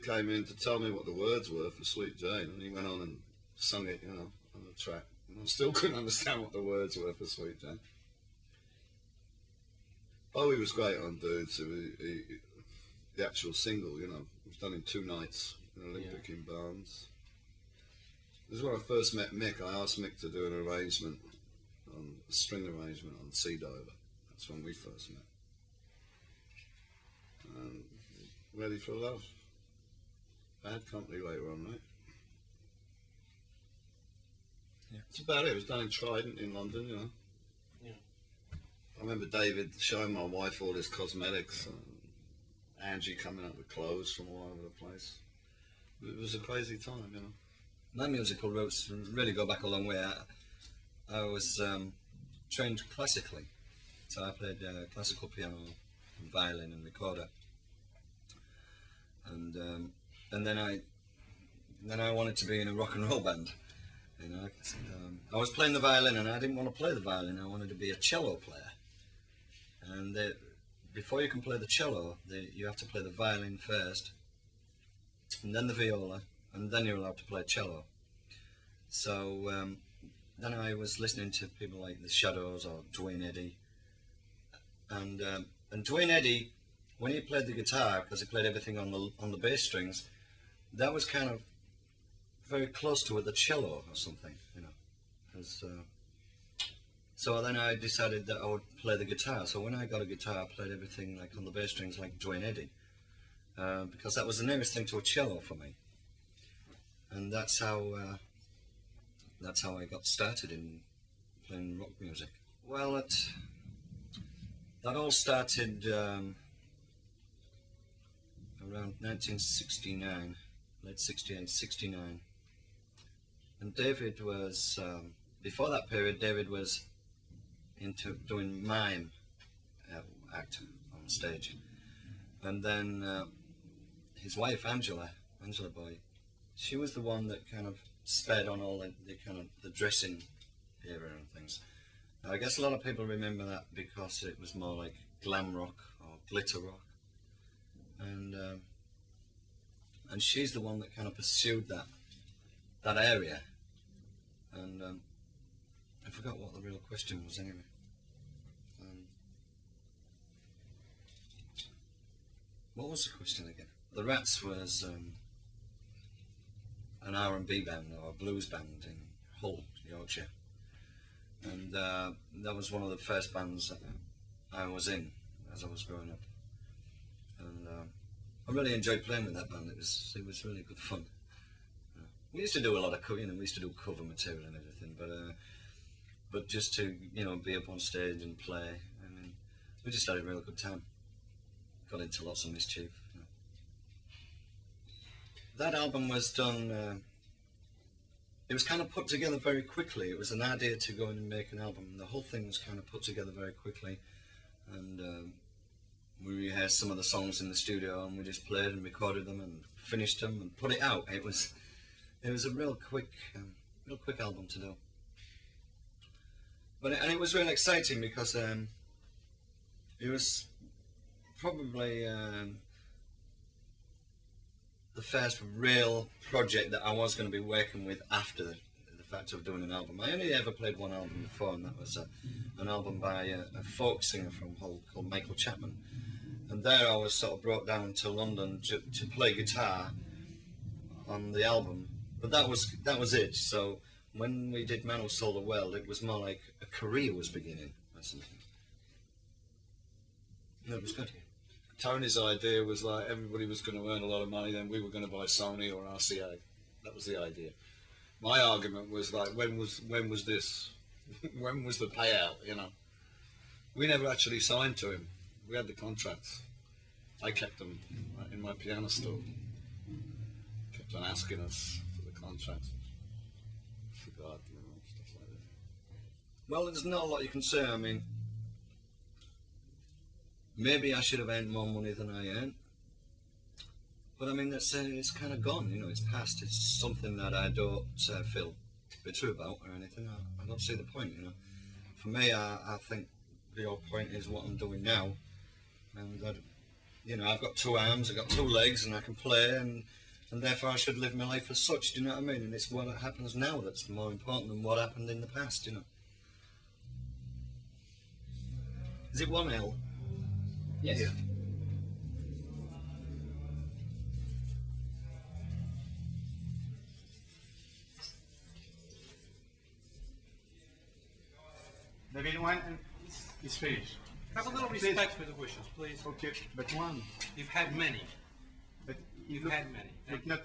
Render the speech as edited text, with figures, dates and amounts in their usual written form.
came in to tell me what the words were for Sweet Jane, and he went on and sung it, you know, on the track. And I still couldn't understand what the words were for Sweet Jane. Bowie was great on Dudes. The actual single, you know, it was done in 2 nights in Olympic in Barnes. This is when I first met Mick. I asked Mick to do an arrangement, a string arrangement on Sea Diver. That's when we first met. And Ready for Love. Bad Company later on, right? Yeah. That's about it. It was done in Trident in London, you know. Yeah. I remember David showing my wife all his cosmetics, and Angie coming up with clothes from all over the place. It was a crazy time, you know. My musical roots really go back a long way. I was trained classically, so I played classical piano, and violin, and recorder, and then I wanted to be in a rock and roll band. You know, I was playing the violin, and I didn't want to play the violin. I wanted to be a cello player, and before you can play the cello, you have to play the violin first, and then the viola, and then you're allowed to play cello. So then I was listening to people like the Shadows or Dwayne Eddy, and Dwayne Eddy, when he played the guitar, because he played everything on the bass strings, that was kind of very close to the cello or something, you know. So then I decided that I would play the guitar. So when I got a guitar, I played everything like on the bass strings, like Dwayne Eddy, because that was the nearest thing to a cello for me. And that's how I got started in playing rock music. Well, that all started around 1969, late 68, 69. And David was, before that period, David was into doing mime act on stage. And then his wife, Angela Bowie, she was the one that kind of sped on all the dressing era and things. Now, I guess a lot of people remember that because it was more like glam rock or glitter rock. And she's the one that kind of pursued that area. And I forgot what the real question was anyway. What was the question again? The Rats was an R&B band or a blues band in Hull, Yorkshire. And that was one of the first bands that I was in as I was growing up. And I really enjoyed playing with that band. It was really good fun. We used to do a lot of we used to do cover material and everything, but just to, you know, be up on stage and play, I mean, we just had a real good time. Got into lots of mischief. You know. That album was done, it was kind of put together very quickly. It was an idea to go in and make an album. The whole thing was kind of put together very quickly, and we rehearsed some of the songs in the studio, and we just played and recorded them and finished them and put it out. It was a real quick album to do. But it was really exciting because it was probably the first real project that I was going to be working with after the fact of doing an album. I only ever played one album before, and that was an album by a folk singer from Hull called Michael Chapman. And there I was sort of brought down to London to play guitar on the album. But that was it. So when we did Man Who Sold the World, it was more like a career was beginning or something. No, it was good. Tony's idea was like everybody was going to earn a lot of money, then we were going to buy Sony or RCA. That was the idea. My argument was like, when was this? When was the payout, you know? We never actually signed to him. We had the contracts. I kept them in my piano store. Kept on asking us for the contracts. Forgot, you know, stuff like that. Well, there's not a lot you can say. I mean, maybe I should have earned more money than I earned. But I mean, it's kind of gone, you know, it's past. It's something that I don't feel bitter about or anything. I don't see the point, you know. For me, I think the whole point is what I'm doing now. And you know, I've got 2 arms, I've got 2 legs, and I can play, and therefore I should live my life as such. Do you know what I mean? And it's what happens now that's more important than what happened in the past. You know. Is it 1L? Yes. Yeah. David, one is finished. Have a little respect for the wishes, please. Okay, but one. You've had many. But You've look, had many. look, not